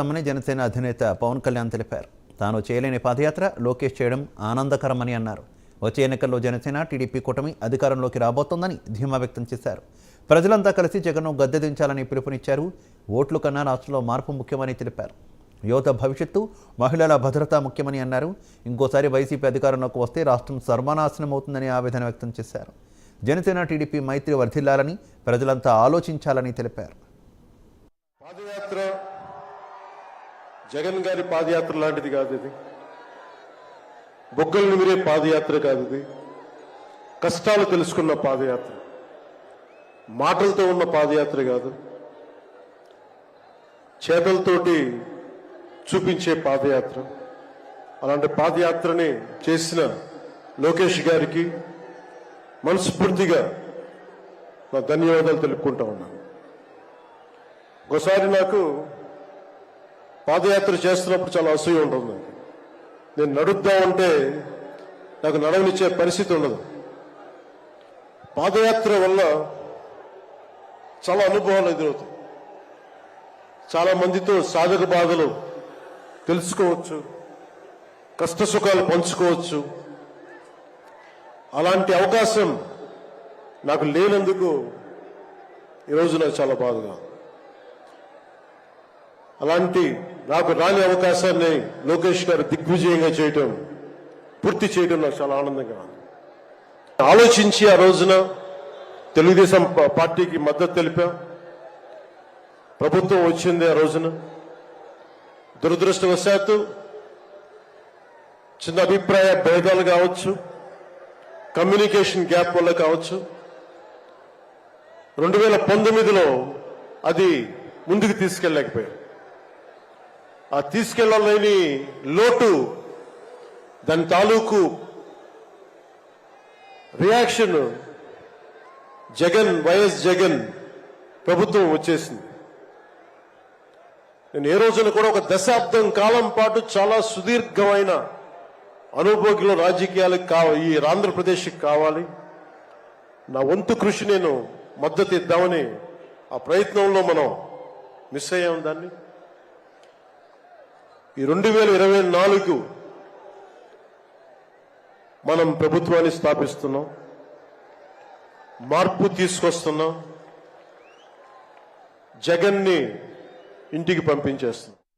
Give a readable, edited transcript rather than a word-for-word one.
అమ్మని జనసేన అధినేత పవన్ కళ్యాణ్ తెలిపారు. తాను చేయలేని పాదయాత్ర లోకేష్ చేయడం ఆనందకరమని అన్నారు. వచ్చే ఎన్నికల్లో జనసేన టీడీపీ కూటమి అధికారంలోకి రాబోతోందని ధీమా వ్యక్తం చేశారు. ప్రజలంతా కలిసి జగన్ను గద్దెదించాలని పిలుపునిచ్చారు. ఓట్లు కన్నా రాష్ట్రంలో మార్పు ముఖ్యమని తెలిపారు. యువత భవిష్యత్తు, మహిళల భద్రత ముఖ్యమని అన్నారు. ఇంకోసారి వైసీపీ అధికారంలోకి వస్తే రాష్ట్రం సర్వనాశనం అవుతుందని ఆవేదన వ్యక్తం చేశారు. జనసేన టీడీపీ మైత్రి వర్ధిల్లాలని ప్రజలంతా ఆలోచించాలని తెలిపారు. పాదయాత్ర జగన్ గారి పాదయాత్ర లాంటిది కాదు. ఇది బొగ్గలు నిమిరే పాదయాత్ర కాదు. ఇది కష్టాలు తెలుసుకున్న పాదయాత్ర, మాటలతో ఉన్న పాదయాత్ర కాదు, చేతలతోటి చూపించే పాదయాత్ర. అలాంటి పాదయాత్రని చేసిన లోకేష్ గారికి మనస్ఫూర్తిగా నా ధన్యవాదాలు తెలుపుకుంటా ఉన్నాను. ఒకసారి నాకు పాదయాత్ర చేస్తున్నప్పుడు చాలా అసూయ ఉంటుంది. నేను నడుద్దామంటే నాకు నడవనిచ్చే పరిస్థితి ఉండదు. పాదయాత్ర వల్ల చాలా అనుభవాలు ఎదురవుతాయి. చాలా మందితో సాధక బాధలు తెలుసుకోవచ్చు, కష్ట సుఖాలు పంచుకోవచ్చు. అలాంటి అవకాశం నాకు లేనందుకు ఈరోజు నాకు చాలా బాధగా. అలాంటి నాకు రాని అవకాశాన్ని లోకేష్ గారు దిగ్విజయంగా చేయటం, పూర్తి చేయడం నాకు చాలా ఆనందంగా ఉంది. ఆలోచించి ఆ రోజున తెలుగుదేశం పార్టీకి మద్దతు తెలిపాం. ప్రభుత్వం వచ్చింది ఆ రోజున. దురదృష్టవశాత్తు చిన్న అభిప్రాయ భేదాలు కావచ్చు, కమ్యూనికేషన్ గ్యాప్ వల్ల కావచ్చు, 2019లో అది ముందుకు తీసుకెళ్ళలేకపోయాం. ఆ తీసుకెళ్లలేని లోటు, దాని తాలూకు రియాక్షన్ వైఎస్ జగన్ ప్రభుత్వం వచ్చేసింది. నేను ఏ రోజున కూడా ఒక దశాబ్దం కాలం పాటు చాలా సుదీర్ఘమైన అనుభోగిలో రాజకీయాలకు ఈ ఆంధ్రప్రదేశ్కి కావాలి, నా వంతు కృషి నేను మద్దతు ఇద్దామని ఆ ప్రయత్నంలో మనం మిస్ అయ్యాం. దాన్ని ఈ 2024 మనం ప్రభుత్వాన్ని స్థాపిస్తున్నాం, మార్పు తీసుకొస్తున్నాం, జగన్ని ఇంటికి పంపించేస్తున్నాం.